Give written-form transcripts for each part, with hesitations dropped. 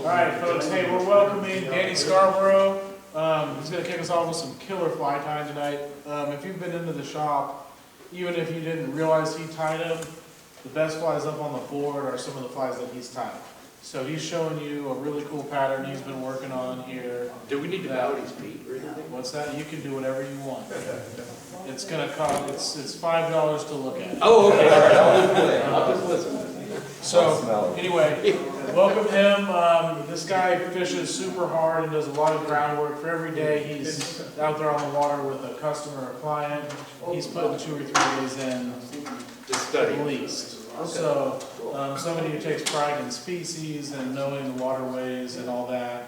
All right, folks. Hey, we're welcoming Danny Scarborough. He's going to kick us off with some killer fly tying tonight. If you've been into the shop, even if you didn't realize he tied them, the best flies up on the board are some of the flies that he's tied. So he's showing you a really cool pattern he's been working on here. Do we need to bow his feet or anything? What's that? You can do whatever you want. It's going to cost, it's $5 to look at. Oh, okay. All right. I'll just listen. So, anyway, welcome him. This guy fishes super hard and does a lot of groundwork. For every day he's out there on the water with a customer or client, he's putting 2 or 3 days in at least. So, somebody who takes pride in species and knowing the waterways and all that.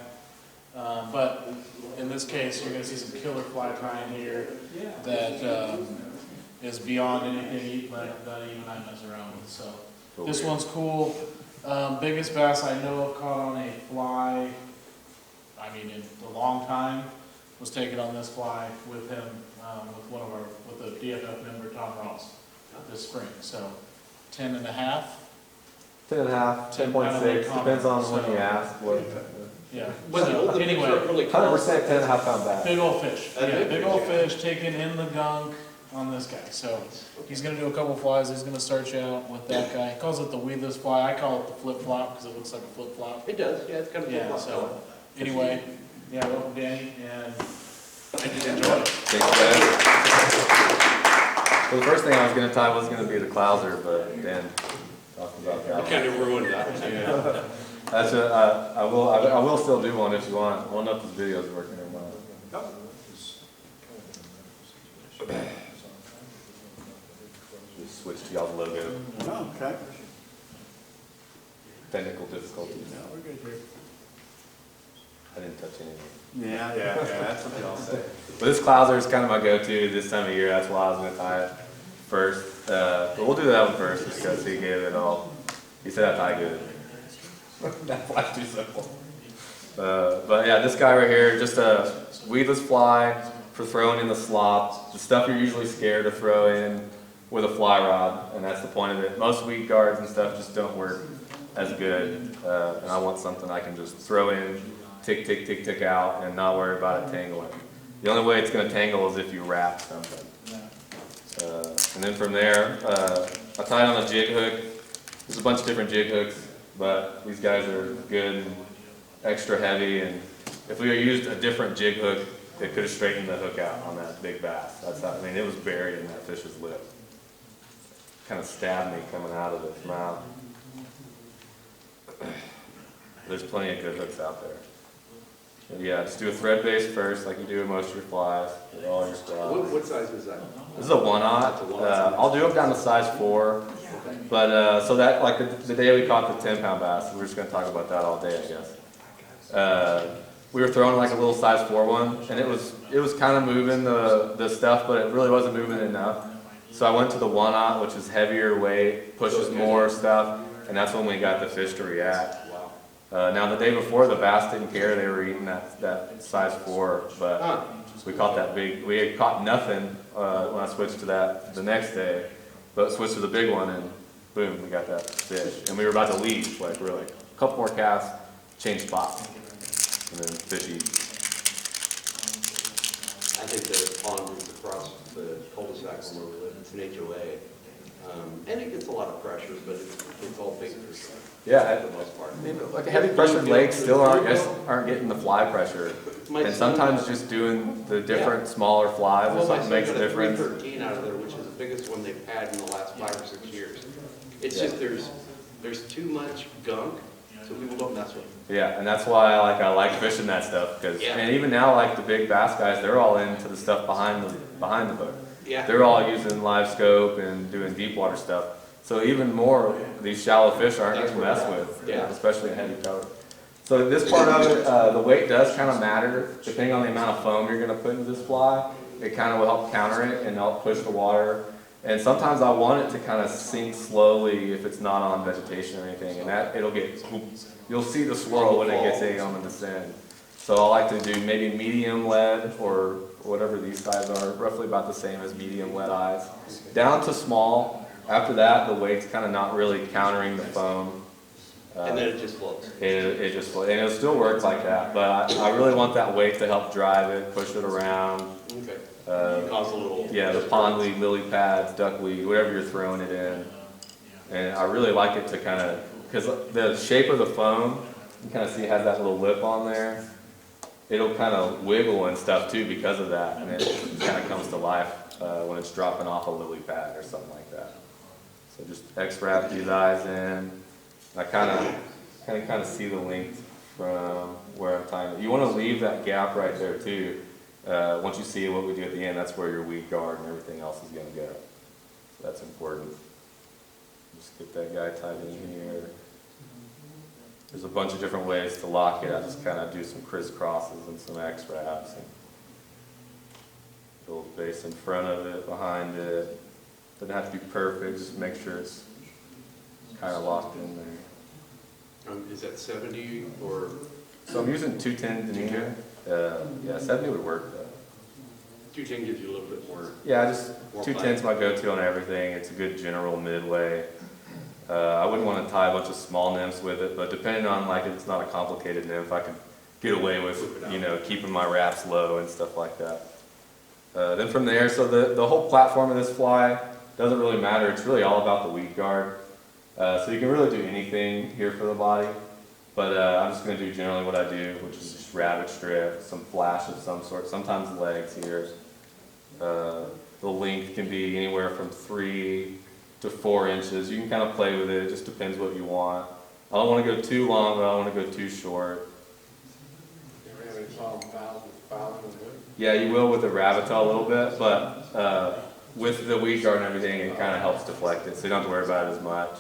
But in this case, you're going to see some killer fly tying here that is beyond anything that even I mess around with. So. This one's cool. Biggest bass I know of caught on a fly, I mean in a long time, was taken on this fly with him, with the DFF member Tom Ross this spring. So 10 and a half. 10 and a half, 10.6, depends on when you ask. Yeah. So, anyway, 100% 10 and a half pound bass. big old fish. Yeah, big old fish taken in the gunk on this guy. So he's going to do a couple flies. He's going to start you out with that guy. He calls it the weedless fly. I call it the flip flop because it looks like a flip flop. It does, yeah, it's kind of Yeah, flip-flop. so anyway, yeah, welcome Danny, and enjoy. Thanks, guys. So the first thing I was going to tie was going to be the clouser, but Dan talked about that. I kind of ruined that. Yeah. That's I will still do one if you want. I don't know if this video is working or not. Just switch to y'all's logo. Oh, okay. Technical difficulties. No, we're good here. I didn't touch anything. Yeah, that's what they all say. But this clouser is kind of my go-to this time of year. That's why I was going to tie it first. But we'll do that one first just because he gave it all. He said I tie good. That fly's too simple. But yeah, this guy right here, just a weedless fly for throwing in the slop. The stuff you're usually scared to throw in with a fly rod, and that's the point of it. Most weed guards and stuff just don't work as good, and I want something I can just throw in, tick, tick, tick, tick out, and not worry about it tangling. The only way it's going to tangle is if you wrap something. And then from there, I tied on a jig hook. There's a bunch of different jig hooks, but these guys are good and extra heavy, and if we had used a different jig hook, it could have straightened the hook out on that big bass. That's how, I mean, it was buried in that fish's lip. Kind of stabbed me coming out of its mouth. There's plenty of good hooks out there. But yeah, just do a thread base first, like you do with most of your flies, with all your flies. What size was that? This is a 1/0. I'll do them down to size 4. But so that, like the day we caught the 10-pound bass, we're just going to talk about that all day, I guess. We were throwing like a little size 4 one, and it was kind of moving the stuff, but it really wasn't moving enough. So I went to the 1/0, which is heavier weight, pushes more stuff, and that's when we got the fish to react. Now the day before, the bass didn't care; they were eating that size 4, but we caught that big. We had caught nothing when I switched to that the next day, but switched to the big one, and boom, we got that fish. And we were about to leave, like really, a couple more casts, change spots, and then fish eat. I think the pond is across the cul-de-sac from where we live. It's an HOA. And it gets a lot of pressure, but it's all big for sure. Yeah, For the most part. like heavy pressured lakes still aren't getting the fly pressure, and sometimes just doing the different smaller flies or something makes a difference. 313 out of there, which is the biggest one they've had in the last 5 or 6 years. It's just there's too much gunk, so people don't mess with it. Yeah, and that's why I like fishing that stuff because and even now like the big bass guys, they're all into the stuff behind the hook. Yeah. They're all using live scope and doing deep water stuff. So even more, these shallow fish aren't getting messed with, especially in heavy color. So this part of it, the weight does kind of matter depending on the amount of foam you're going to put into this fly. It kind of will help counter it and help push the water. And sometimes I want it to kind of sink slowly if it's not on vegetation or anything, and that you'll see the swirl when it gets on the descent. So I like to do maybe medium lead or whatever these size are, roughly about the same as medium lead eyes, down to small. After that, the weight's kind of not really countering the foam. And then it just floats. It just, and it'll still work like that, but I really want that weight to help drive it, push it around. Okay. Uh, Cause a little. Yeah, the pondweed, lily pads, duckweed, whatever you're throwing it in. And I really like it to kind of, because the shape of the foam, you kind of see it has that little lip on there. It'll kind of wiggle and stuff too because of that, and it kind of comes to life when it's dropping off a lily pad or something like that. So just X-wrap these eyes in. I kind of see the length from where I'm tying it. You want to leave that gap right there too. Once you see what we do at the end, that's where your weed guard and everything else is going to go. So that's important. Just get that guy tied in here. There's a bunch of different ways to lock it. I just kind of do some crisscrosses and some X-wraps. And build base in front of it, behind it. Doesn't have to be perfect, just make sure it's kind of locked in there. Is that 70 or? So I'm using 210 denier. Yeah, 70 would work though. 210 gives you a little bit more. Yeah, just More 210 is my go-to on everything. It's a good general midway. I wouldn't want to tie a bunch of small nymphs with it, but depending on, like, if it's not a complicated nymph, I can get away with, you know, keeping my wraps low and stuff like that. Then from there, so the whole platform of this fly doesn't really matter. It's really all about the weed guard. So you can really do anything here for the body, but I'm just going to do generally what I do, which is just rabbit strip, some flash of some sort, sometimes legs here. The length can be anywhere from 3 to 4 inches. You can kind of play with it. It just depends what you want. I don't want to go too long, but I don't want to go too short. Yeah, you will with the rabbitol a little bit, but with the weed guard and everything, it kind of helps deflect it, so you don't have to worry about it as much.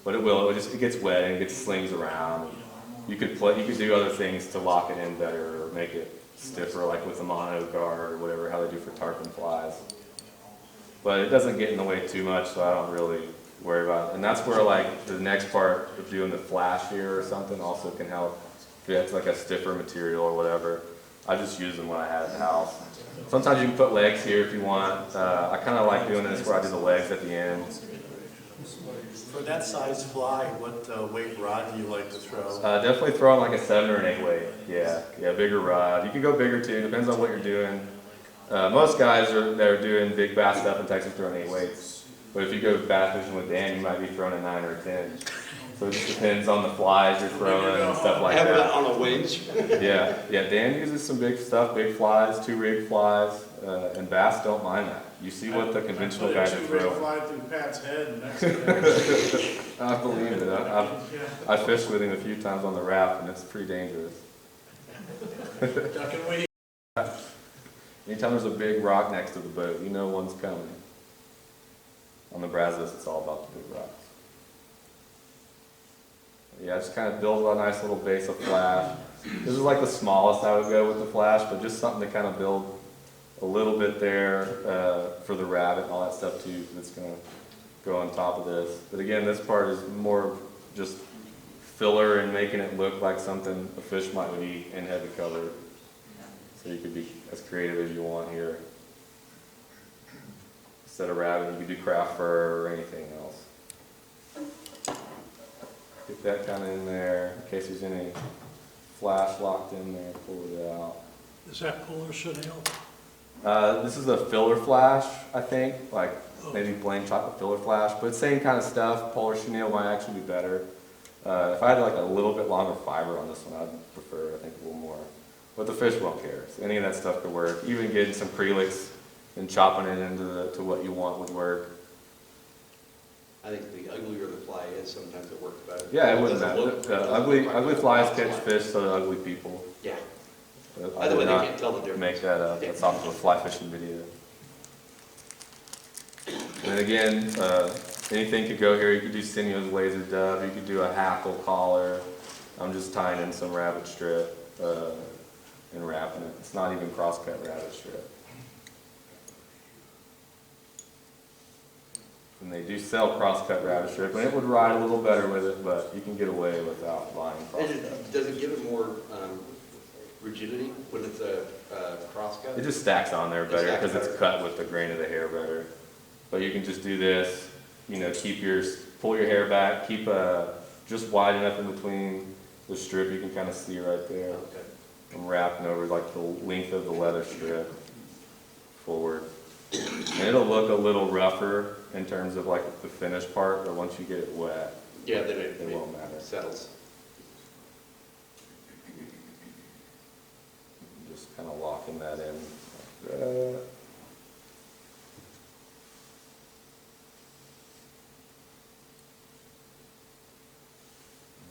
But it will. It gets wet and it gets slings around. You could do other things to lock it in better or make it stiffer, like with the mono guard or whatever, how they do for tarpon flies. But it doesn't get in the way too much, so I don't really worry about it. And that's where, like, the next part of doing the flash here or something also can help. If it's like a stiffer material or whatever, I just use them when I have at the house. Sometimes you can put legs here if you want. I kind of like doing this where I do the legs at the end. For that size fly, what weight rod do you like to throw? Definitely throw in like a 7 or an 8 weight. Yeah, bigger rod. You can go bigger too. Depends on what you're doing. Most guys that are doing big bass stuff in Texas throw in 8 weights. But if you go bass fishing with Dan, you might be throwing a 9 or a 10. So it just depends on the flies you're throwing and stuff like Have that. that on a winch. Yeah. Dan uses some big stuff, big flies, 2 rig flies, and bass don't mind that. You see what the conventional guys are I put a 2-rig throwing. fly through Pat's head and next thing. I believe it. I fished with him a few times on the raft, and it's pretty dangerous. Duck and weave. Anytime there's a big rock next to the boat, you know one's coming. On the Brazos, it's all about the big rocks. Yeah, just kind of build a nice little base of flash. This is like the smallest I would go with the flash, but just something to kind of build a little bit there for the rabbit and all that stuff too, that's going to go on top of this. But again, this part is more just filler and making it look like something a fish might would eat in heavy color. So you could be as creative as you want here. Instead of rabbit, you could do craft fur or anything else. Get that kind of in there in case there's any flash locked in there, pull it out. Is that Polar Chanel? This is a filler flash, I think, like maybe plain chocolate filler flash, but same kind of stuff. Polar Chenille might actually be better. If I had like a little bit longer fiber on this one, I'd prefer, I think, a little more. But the fish won't care, so any of that stuff could work. Even getting some prelix and chopping it into to what you want would work. I think the uglier the fly is, sometimes it works better. Yeah, it wouldn't matter. Doesn't look- Ugly flies catch fish, so do ugly people. Yeah. But By I the way, would they not can't tell the difference. make that up. That's off of a fly fishing video. And again, anything could go here. You could do sinuous laser dove. You could do a hackle collar. I'm just tying in some rabbit strip and wrapping it. It's not even cross-cut rabbit strip. And they do sell cross-cut rabbit strip, and it would ride a little better with it, but you can get away without buying cross-cut. Does it give it more rigidity when it's a cross-cut? It just stacks on there better stacks because it's better. cut with the grain of the hair better. But you can just do this, you know, pull your hair back, keep a just wide enough in between the strip, you can kind of see right there. Okay. I'm wrapping over like the length of the leather strip forward. And it'll look a little rougher in terms of like the finished part, but once you get it wet, Yeah, then it won't matter. settles. Just kind of locking that in like that.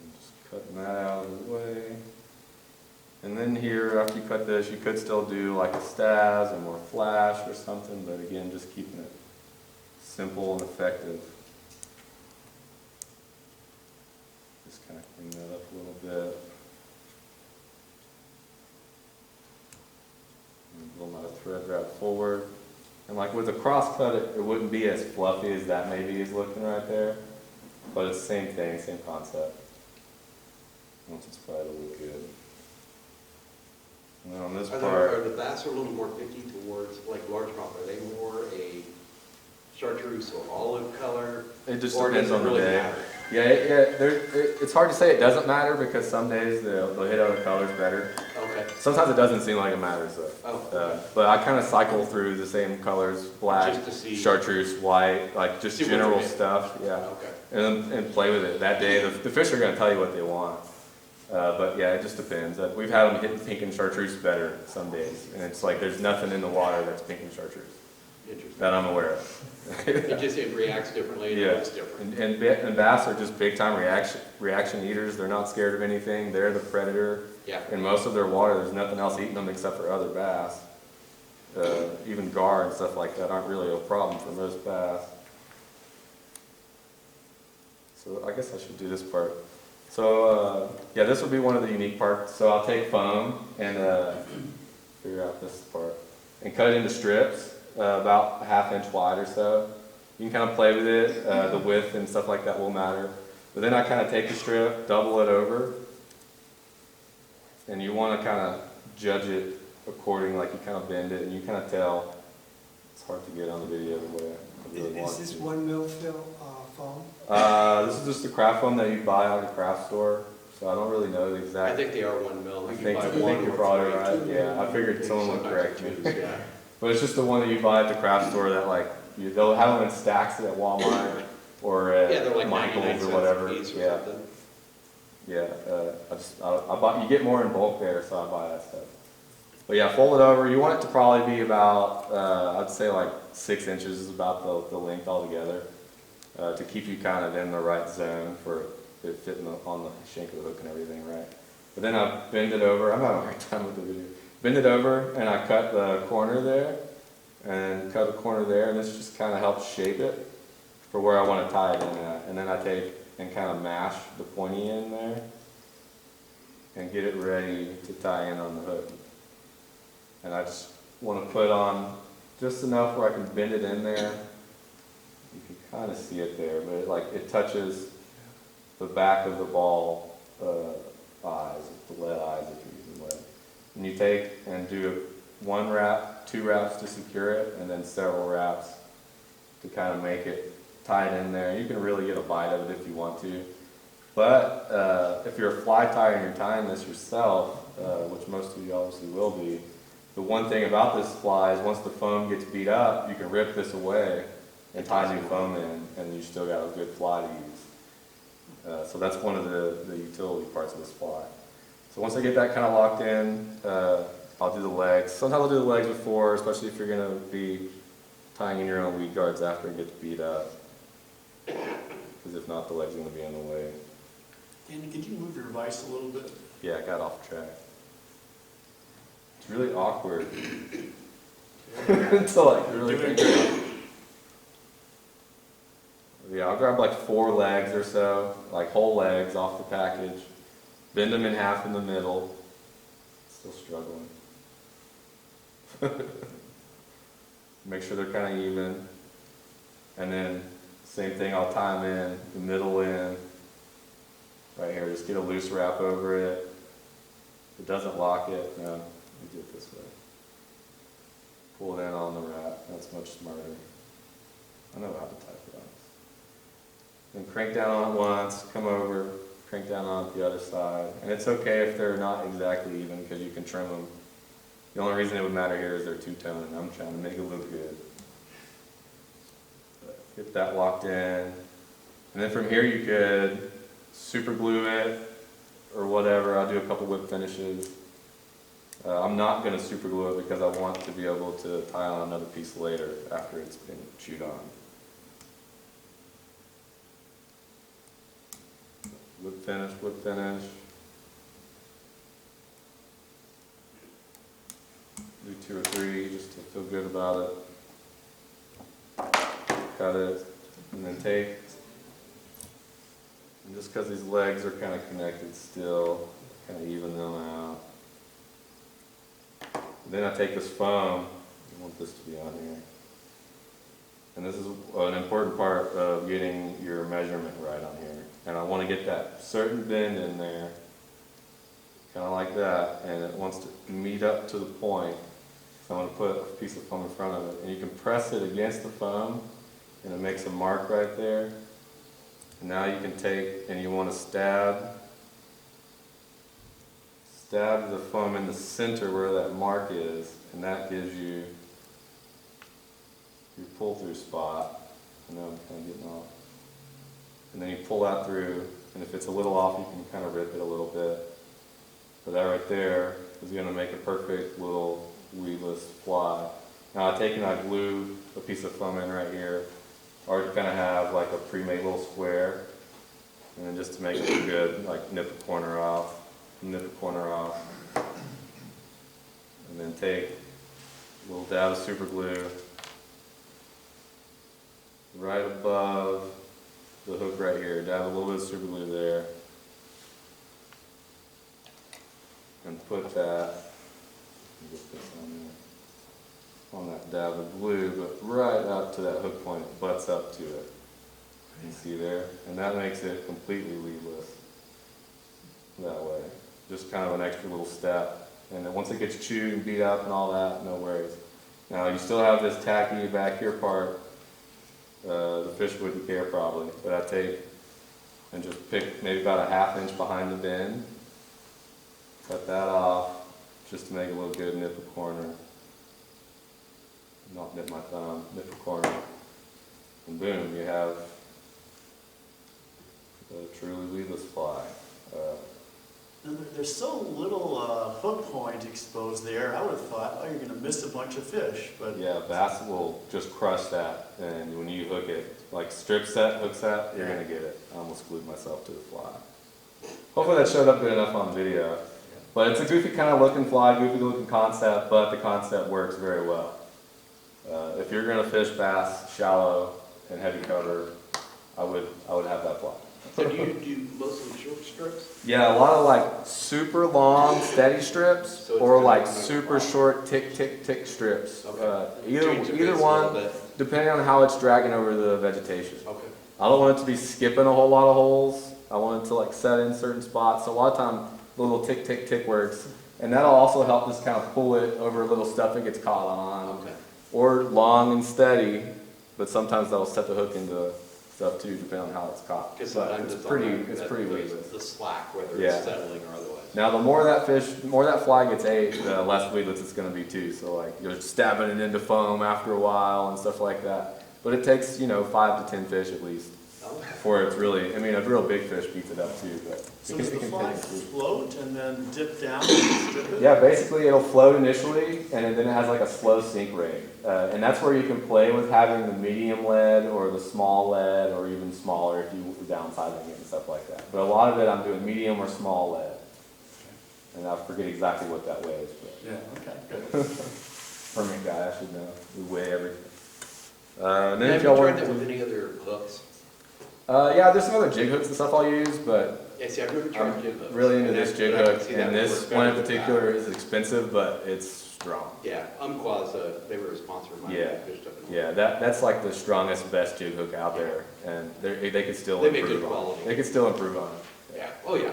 And just cutting that out of the way. And then here, after you cut this, you could still do like a stas or more flash or something, but again, just keeping it simple and effective. Just kind of clean that up a little bit. And a little amount of thread wrap forward. And like with a cross cut, it wouldn't be as fluffy as that maybe is looking right there. But it's the same thing, same concept. Once it's fried, it'll look good. And then on this Are part, the bass a little more picky towards, like largemouth, are they more a chartreuse or olive color? it just Or does depends it on the really day. matter? Yeah, it's hard to say it doesn't matter because some days they'll hit other colors better. Okay. Sometimes it doesn't seem like it matters though. Oh. But I kind of cycle through the same colors, black, Just to see. chartreuse, white, like just See what general you get. stuff, yeah. Okay. And play with it. That day, the fish are gonna tell you what they want. But yeah, it just depends. We've had them hitting pink and chartreuse better some days. And it's like there's nothing in the water that's pink and chartreuse Interesting. that I'm aware of. It reacts differently and Yeah. it looks different. And bass are just big time reaction eaters. They're not scared of anything. They're the predator. Yeah. In most of their water, there's nothing else eating them except for other bass. Even gar and stuff like that aren't really a problem for most bass. So I guess I should do this part. So yeah, this will be one of the unique parts. So I'll take foam and figure out this part and cut it into strips about a ½ inch wide or so. You can kind of play with it. The width and stuff like that will matter. But then I kind of take the strip, double it over, and you want to kind of judge it according, like you kind of bend it and you kind of tell. It's hard to get on the video the way I really want Is this to. 1 mil foam? This is just the craft foam that you buy at a craft store. So I don't really know the I exact. think they are 1 mil. I You can think buy one you're or probably three. right. Yeah, I figured someone would Sometimes correct me. twos, yeah. But it's just the one that you buy at the craft store that like they'll have them in stacks at Walmart or at Yeah, they're like 99 Michael's cents or whatever. a piece or Yeah, something. yeah. I buy. You get more in bulk there, so I buy that stuff. But yeah, fold it over. You want it to probably be about, I'd say like 6 inches is about the length altogether, to keep you kind of in the right zone for it fitting on the shank of the hook and everything right. But then I bend it over. I'm having a hard time with the video. Bend it over and I cut the corner there and cut a corner there, and this just kind of helps shape it for where I want to tie it in at. And then I take and kind of mash the pointy end there and get it ready to tie in on the hook. And I just want to put on just enough where I can bend it in there. You can kind of see it there, but it touches the back of the ball eyes, the lead eyes if you're using lead. And you take and do 1 wrap, 2 wraps to secure it, and then several wraps to kind of make it tied in there. You can really get a bite of it if you want to. But if you're a fly tyer and you're tying this yourself, which most of you obviously will be, the one thing about this fly is once the foam gets beat up, you can rip this away and tie new foam in, and you still got a good fly to use. So that's one of the utility parts of this fly. So once I get that kind of locked in, I'll do the legs. Sometimes I'll do the legs before, especially if you're going to be tying in your own weed guards after it gets beat up. Because if not, the leg's going to be in the way. Danny, could you move your device a little bit? Yeah, I got off track. It's really awkward. Until I really think about it. Yeah, I'll grab like 4 legs or so, like whole legs off the package, bend them in half in the middle. Still struggling. Make sure they're kind of even. And then same thing, I'll tie them in, the middle in. Right here, just get a loose wrap over it. If it doesn't lock it, no, we do it this way. Pull it in on the wrap, that's much smarter. I know how to type it on. Then crank down on it once, come over, crank down on the other side. And it's okay if they're not exactly even because you can trim them. The only reason it would matter here is they're two-tone, and I'm trying to make it look good. Get that locked in. And then from here you could super glue it or whatever. I'll do a couple whip finishes. I'm not going to super glue it because I want to be able to tie on another piece later after it's been chewed on. Whip finish, whip finish. Do 2 or 3 just to feel good about it. Cut it, and then take. And just because these legs are kind of connected still, kind of even them out. Then I take this foam, I want this to be on here. And this is an important part of getting your measurement right on here. And I want to get that certain bend in there, kind of like that, and it wants to meet up to the point. So I'm going to put a piece of foam in front of it, and you can press it against the foam, and it makes a mark right there. And now you can take, and you want to stab the foam in the center where that mark is, and that gives you your pull-through spot. I know I'm kind of getting off. And then you pull that through, and if it's a little off, you can kind of rip it a little bit. But that right there is going to make a perfect little weedless fly. Now I take and I glue a piece of foam in right here. I already kind of have like a pre-made little square. And then just to make it look good, like nip a corner off. Nip a corner off, and then take a little dab of super glue right above the hook right here. Dab a little bit of super glue there, and put that, get this on that dab of glue, but right up to that hook point, it butts up to it. You see there? And that makes it completely leadless that way. Just kind of an extra little step. And then once it gets chewed and beat up and all that, no worries. Now you still have this tacky back here part. The fish wouldn't care probably, but I take and just pick maybe about a ½ inch behind the bend. Cut that off just to make it look good, nip a corner. Not nip my thumb, nip a corner. And boom, you have a truly weedless fly. And there's so little hook point exposed there. I would have thought, oh, you're going to miss a bunch of fish. But yeah, bass will just crush that, and when you hook it, like strip set, hook set, you're going to get it. I almost glued myself to the fly. Hopefully that showed up good enough on video. But it's a goofy kind of looking fly, goofy looking concept, but the concept works very well. If you're going to fish bass shallow and heavy cover, I would have that fly. So do you do mostly short strips? Yeah, a lot of like super long steady strips, So it's or gonna like be super short tick tick tick strips. Okay. Either Change the base a one, little bit. depending on how it's dragging over the vegetation. Okay. I don't want it to be skipping a whole lot of holes. I want it to like set in certain spots. So a lot of time, the little tick tick tick works, and that'll also help just kind of pull it over little stuff it gets caught on. Okay. Or long and steady, but sometimes that'll set the hook into stuff too, depending on how it's caught. Because But sometimes it's on pretty the weedless. the slack, whether Yeah. it's settling or otherwise. Now, the more that fly gets ate, the less weedless it's going to be too. So like you're stabbing it into foam after a while and stuff like that. But it takes 5 to 10 fish at least before it's really. I mean, a real big fish beats it up too. But so it does the can fly take it. float and then dip down and strip it? Yeah, basically it'll float initially, and then it has like a slow sink rate. And that's where you can play with having the medium lead or the small lead, or even smaller if you're downsizing it and stuff like that. But a lot of it I'm doing medium or small lead. And I forget exactly what that weighs. But Yeah, okay, good. permit guy, I should know. We weigh everything. And then Have if you y'all tried want that with any other hooks? yeah, there's some other jig hooks and stuff I'll use, but Yeah, see, I've never tried I'm jig hooks. really into And this I- jig but I can hook, see that and would this work one in better with particular that. is expensive, but it's strong. Yeah, Umpqua's, they were a sponsor of mine. Yeah. I fished up in Yeah, that's like the strongest, best jig hook out there, and they could still They make improve good on it. quality. They could still improve on it. Yeah, oh yeah.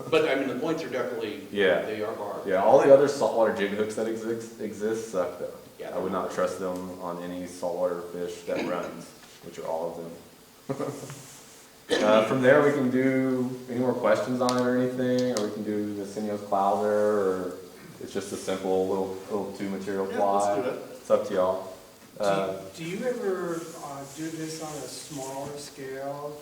But I mean, the points are definitely, Yeah. they are hard. Yeah, all the other saltwater jig hooks that exist suck though. Yeah, I would not trust them on any saltwater fish that runs, which are all of them. From there, we can do any more questions on it or anything, or we can do the Sinio's clouser, or it's just a simple little two material Yeah, fly. let's do it. It's up to y'all. Do you ever do this on a smaller scale,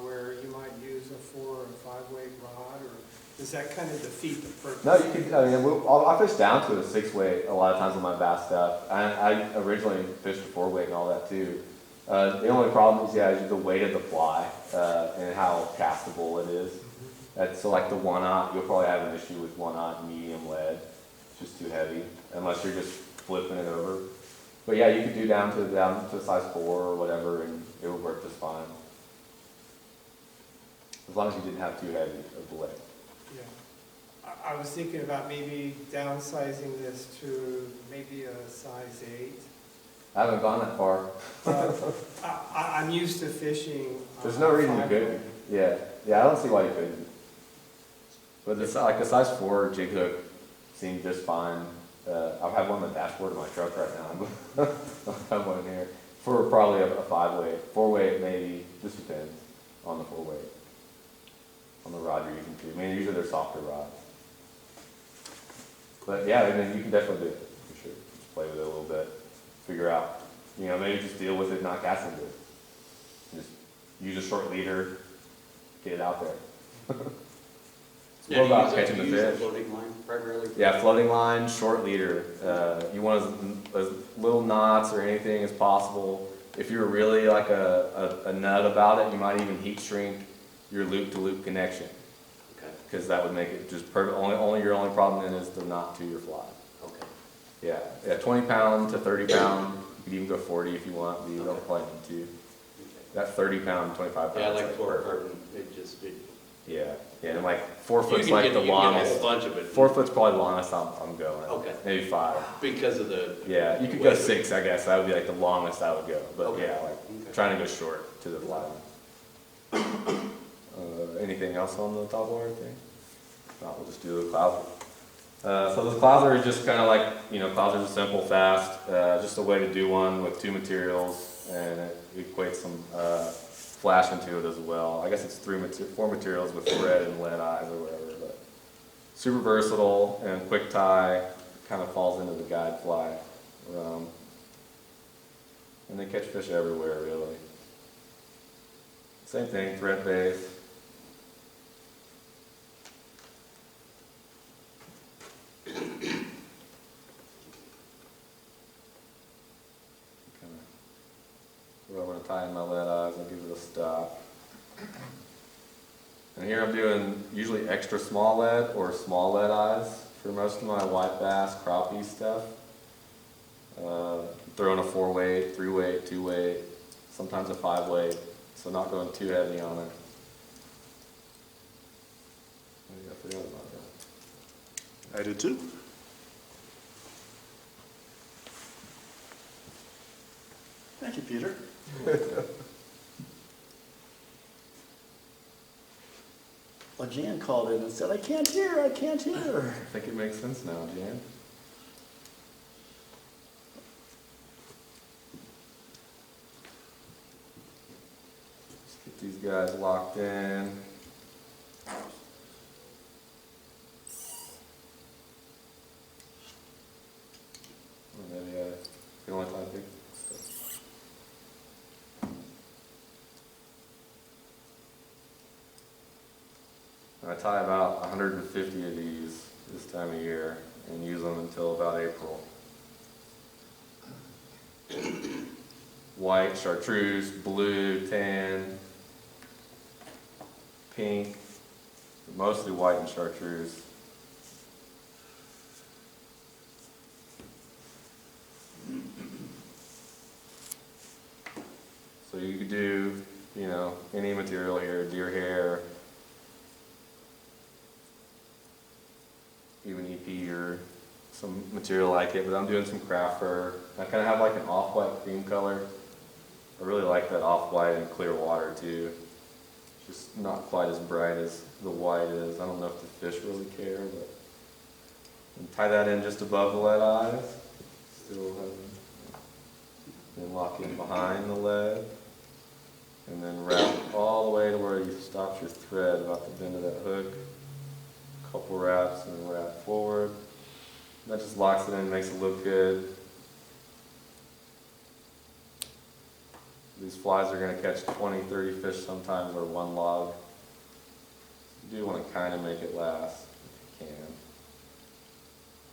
where you might use a 4 or 5 weight rod, or does that kind of defeat the purpose? No, you could, I mean, I fish down to a 6 weight a lot of times on my bass stuff. I originally fished a 4 weight and all that too. The only problem is, is the weight of the fly, and how castable it is. So like the 1/0, you'll probably have an issue with 1/0 medium lead. It's just too heavy, unless you're just flipping it over. But yeah, you could do down to a size 4 or whatever, and it would work just fine. As long as you didn't have too heavy of the lead. Yeah. I was thinking about maybe downsizing this to maybe a size 8. I haven't gone that far. I'm used to fishing. There's no reason you 5 couldn't. weight. Yeah, I don't see why you couldn't. But it's like a size 4 jig hook seemed just fine. I have one on the dashboard of my truck right now. I have one in here for probably a 5 weight, 4 weight maybe. Just depends on the 4 weight. On the rod you're using too. I mean, usually they're softer rods. But yeah, I mean, you can definitely do it for sure. Just play with it a little bit. Figure out, maybe just deal with it not casting good. Just use a short leader, get it out there. It's more about catching the fish. Floating line primarily? Yeah, floating line, short leader. You want as little knots or anything as possible. If you're really like a nut about it, you might even heat shrink your loop-to-loop connection. Okay. Because that would make it just perfect. Your only problem then is the knot to your fly. Okay. Yeah, 20 pound to 30 pound. You could even go 40 if you want, but you don't probably need to. Okay. That 30 pound, 25 pound. Yeah, I is like floor perfect. curtain. Yeah, and like 4 You foot's can like get, the you can get a whole longest. bunch of it. 4 foot's probably the longest I'm going. Okay. Maybe 5. Because of the. Yeah, you could go 6, I guess. That would be like the longest I would go. But Okay. yeah, like Okay. trying to go short to the fly line. Anything else on the top water thing? If not, we'll just do the clouser. So the clouser is just kind of like, clousers are simple, fast, just a way to do one with 2 materials, and it equates some flash into it as well. I guess it's 4 materials with red and lead eyes or whatever, but super versatile and quick tie, kind of falls into the guide fly. And they catch fish everywhere, really. Same thing, thread base. Where I'm going to tie in my lead eyes and give it a stop. And here I'm doing usually extra small lead or small lead eyes for most of my white bass, crappie stuff. Throwing a 4 weight, 3 weight, 2 weight, sometimes a 5 weight, so not going too heavy on it. Maybe I forgot about that. I did too. Thank you, Peter. Well, Jan called in and said, I can't hear. I think it makes sense now, Jan. Let's get these guys locked in. Maybe I can only tie big stuff. I tie about 150 of these this time of year and use them until about April. White, chartreuse, blue, tan, pink, mostly white and chartreuse. So you could do, any material here, deer hair, even EP or some material like it, but I'm doing some craft fur. I kind of have like an off-white cream color. I really like that off-white and clear water too. It's just not quite as bright as the white is. I don't know if the fish really care, but and tie that in just above the lead eyes. Still have, then lock in behind the lead. and then wrap all the way to where you stop your thread about the bend of that hook. Couple wraps and then wrap forward. That just locks it in, makes it look good. These flies are going to catch 20, 30 fish sometimes or one log. You do want to kind of make it last if you can.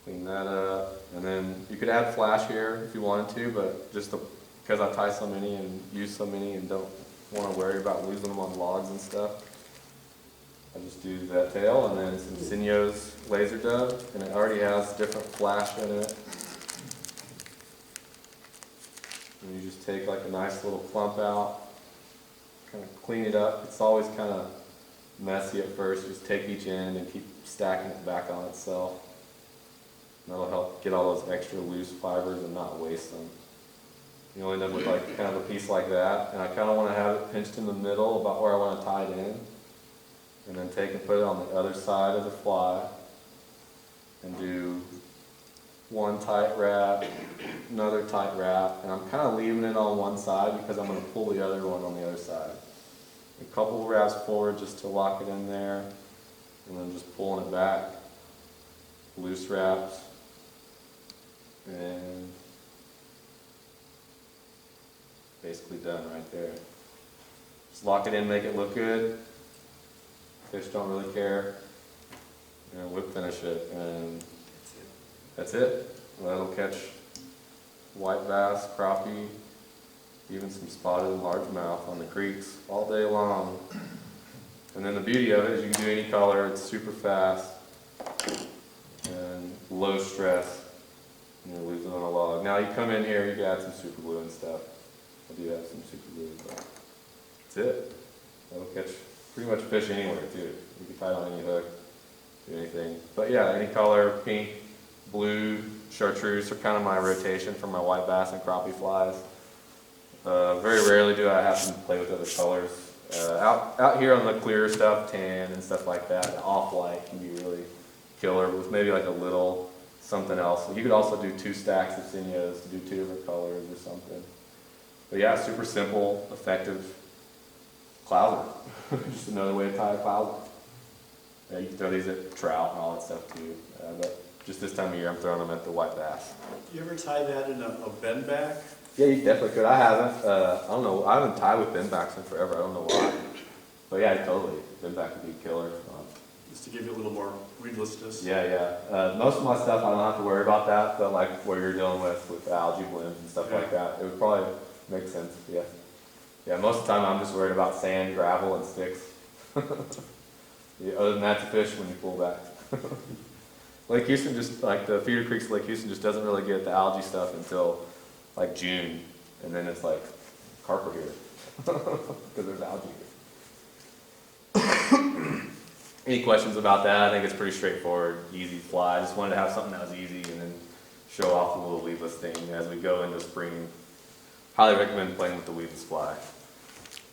Clean that up, and then you could add flash here if you wanted to, but just because I tie so many and use so many and don't want to worry about losing them on logs and stuff, I just do that tail and then some Sinyo's laser dove, and it already has different flash in it. And you just take like a nice little clump out, kind of clean it up. It's always kind of messy at first. Just take each end and keep stacking it back on itself. That'll help get all those extra loose fibers and not waste them. You'll end up with like kind of a piece like that, and I kind of want to have it pinched in the middle about where I want to tie it in, and then take and put it on the other side of the fly and do one tight wrap, another tight wrap, and I'm kind of leaving it on one side because I'm going to pull the other one on the other side. A couple wraps forward just to lock it in there, and then just pulling it back. Loose wraps, and basically done right there. Just lock it in, make it look good. Fish don't really care. And whip finish it, and that's it. That'll catch white bass, crappie, even some spotted and largemouth on the creeks all day long. And then the beauty of it is you can do any color, it's super fast and low stress, and you lose it on a log. Now you come in here, you can add some super glue and stuff. I do have some super glue, but that's it. That'll catch pretty much fish anywhere too. You can tie it on any hook, do anything. But yeah, any color, pink, blue, chartreuse are kind of my rotation for my white bass and crappie flies. Very rarely do I have to play with other colors. Out here on the clearer stuff, tan and stuff like that, off-white can be really killer with maybe like a little something else. You could also do 2 stacks of Sinyo's to do 2 different colors or something. But yeah, super simple, effective clouser. Just another way to tie a clouser. Yeah, you can throw these at trout and all that stuff too. But just this time of year, I'm throwing them at the white bass. You ever tie that in a bend back? Yeah, you definitely could. I haven't. I don't know. I haven't tied with bend backs in forever. I don't know why. But yeah, totally. Bend back would be a killer. Just to give you a little more weedlessness. Yeah, yeah. Most of my stuff, I don't have to worry about that. But like what you're dealing with algae blooms and stuff like that, it would probably make sense. Yeah. Yeah. Most of the time, I'm just worried about sand, gravel, and sticks. Yeah, other than that, to fish when you pull back. Lake Houston just like the feeder creeks. Lake Houston just doesn't really get the algae stuff until like June, and then it's like carp are here because there's algae here. Any questions about that? I think it's pretty straightforward, easy fly. I just wanted to have something that was easy and then show off the little weedless thing as we go into spring. Highly recommend playing with the weedless fly.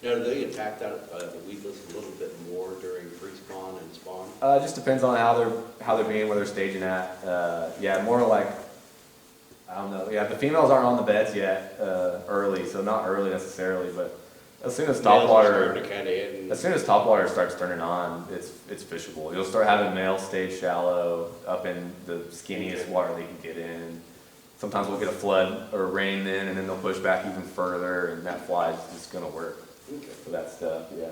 Now, do they attack that, the weedless a little bit more during pre-spawn and spawn? It just depends on how they're being, where they're staging at. Yeah, more like, I don't know. Yeah, the females aren't on the beds yet, early, so not early necessarily, but as soon as topwater, as soon as topwater starts turning on, it's fishable. You'll start having males stay shallow up in the skinniest water they can get in. Sometimes we'll get a flood or rain then, and then they'll push back even further, and that fly is just gonna work for that stuff. Yeah.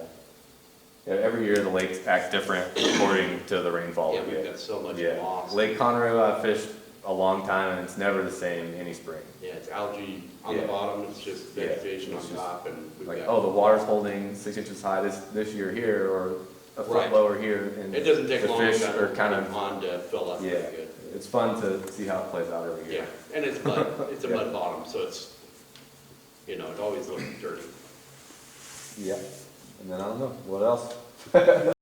Yeah. Every year the lakes act different according to the rainfall. Yeah, we've got so much moss. Lake Conroe, I've fished a long time, and it's never the same any spring. Yeah, it's algae on the bottom, it's just vegetation on top, and we've like, got... oh, the water's holding 6 inches high this year here, or a foot lower here, and it doesn't take the long fish for are kind of pond to fill up. Yeah, pretty good. it's fun to see how it plays out every year. Yeah, and it's mud. It's a mud bottom, so it's, it always looks dirty. Yeah, and then I don't know what else.